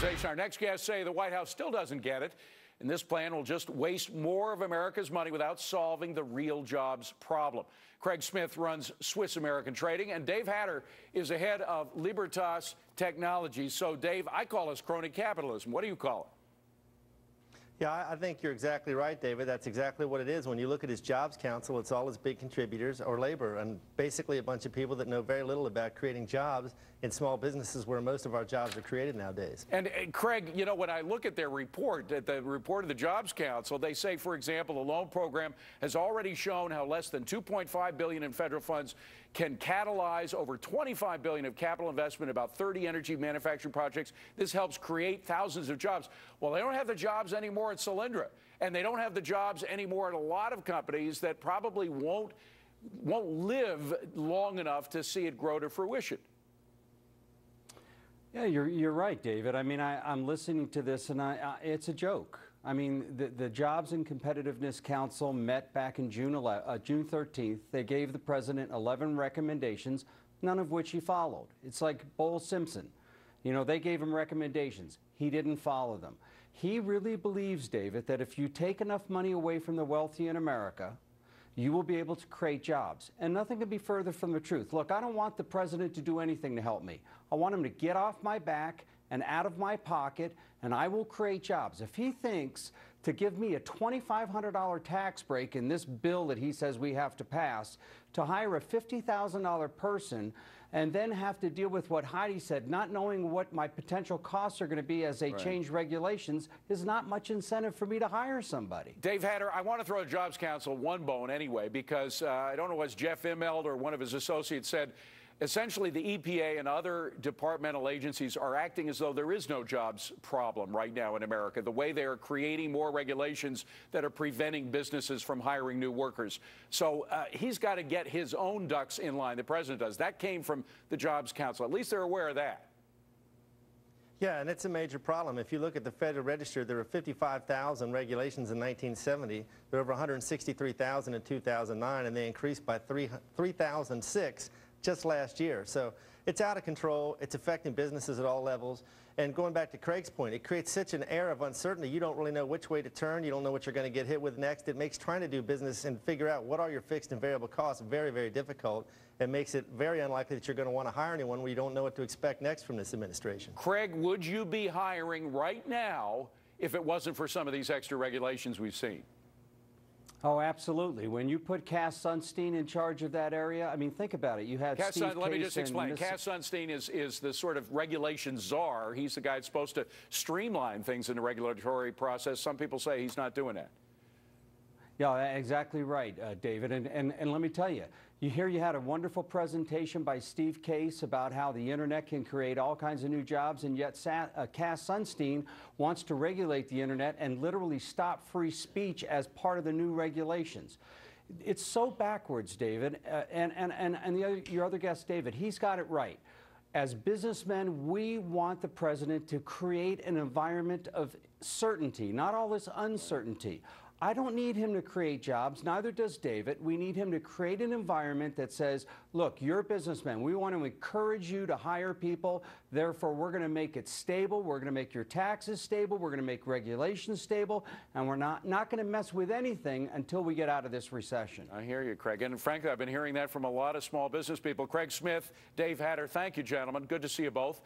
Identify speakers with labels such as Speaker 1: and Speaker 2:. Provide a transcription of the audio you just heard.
Speaker 1: conversation. Our next guests say the White House still doesn't get it, and this plan will just waste more of America's money without solving the real jobs problem. Craig Smith runs Swiss American Trading, and Dave Hatter is the head of Libertas Technologies. So, Dave, I call this crony capitalism. What do you call it?
Speaker 2: Yeah, I think you're exactly right, David. That's exactly what it is. When you look at his Jobs Council, it's all his big contributors or labor, and basically a bunch of people that know very little about creating jobs in small businesses where most of our jobs are created nowadays.
Speaker 1: And Craig, you know, when I look at their report, at the report of the Jobs Council, they say, for example, the loan program has already shown how less than $2.5 billion in federal funds can catalyze over $25 billion of capital investment, about 30 energy manufacturing projects. This helps create thousands of jobs. Well, they don't have the jobs anymore at Solyndra, and they don't have the jobs anymore at a lot of companies that probably won't live long enough to see it grow to fruition.
Speaker 3: Yeah, you're right, David. I mean, I'm listening to this, and it's a joke. I mean, the Jobs and Competitiveness Council met back in June 13th. They gave the president 11 recommendations, none of which he followed. It's like Bowles Simpson. You know, they gave him recommendations. He didn't follow them. He really believes, David, that if you take enough money away from the wealthy in America, you will be able to create jobs. And nothing could be further from the truth. Look, I don't want the president to do anything to help me. I want him to get off my back and out of my pocket, and I will create jobs. If he thinks to give me a $2,500 tax break in this bill that he says we have to pass, to hire a $50,000 person and then have to deal with what Heidi said, not knowing what my potential costs are going to be as they change regulations, is not much incentive for me to hire somebody.
Speaker 1: Dave Hatter, I want to throw the Jobs Council one bone anyway, because I don't know what Jeff Immelt or one of his associates said. Essentially, the EPA and other departmental agencies are acting as though there is no jobs problem right now in America, the way they are creating more regulations that are preventing businesses from hiring new workers. So he's got to get his own ducks in line, the president does. That came from the Jobs Council. At least they're aware of that.
Speaker 2: Yeah, and it's a major problem. If you look at the Federal Register, there were 55,000 regulations in 1970. There were over 163,000 in 2009, and they increased by 3,006 just last year. So it's out of control. It's affecting businesses at all levels. And going back to Craig's point, it creates such an air of uncertainty. You don't really know which way to turn. You don't know what you're going to get hit with next. It makes trying to do business and figure out what are your fixed and variable costs very, very difficult. It makes it very unlikely that you're going to want to hire anyone when you don't know what to expect next from this administration.
Speaker 1: Craig, would you be hiring right now if it wasn't for some of these extra regulations we've seen?
Speaker 3: Oh, absolutely. When you put Cass Sunstein in charge of that area, I mean, think about it. You had Steve
Speaker 1: let me just explain. Cass Sunstein is the sort of regulation czar. He's the guy that's supposed to streamline things in the regulatory process. Some people say he's not doing that.
Speaker 3: Yeah, exactly right, David. And let me tell you, you had a wonderful presentation by Steve Case about how the internet can create all kinds of new jobs, and yet Cass Sunstein wants to regulate the internet and literally stop free speech as part of the new regulations. It's so backwards, David. Your other guest, David, he's got it right. As businessmen, we want the president to create an environment of certainty, not all this uncertainty. I don't need him to create jobs, neither does David. We need him to create an environment that says, look, you're a businessman. We want to encourage you to hire people. Therefore, we're going to make it stable. We're going to make your taxes stable. We're going to make regulations stable. And we're not going to mess with anything until we get out of this recession.
Speaker 1: I hear you, Craig. And frankly, I've been hearing that from a lot of small business people. Craig Smith, Dave Hatter, thank you, gentlemen. Good to see you both.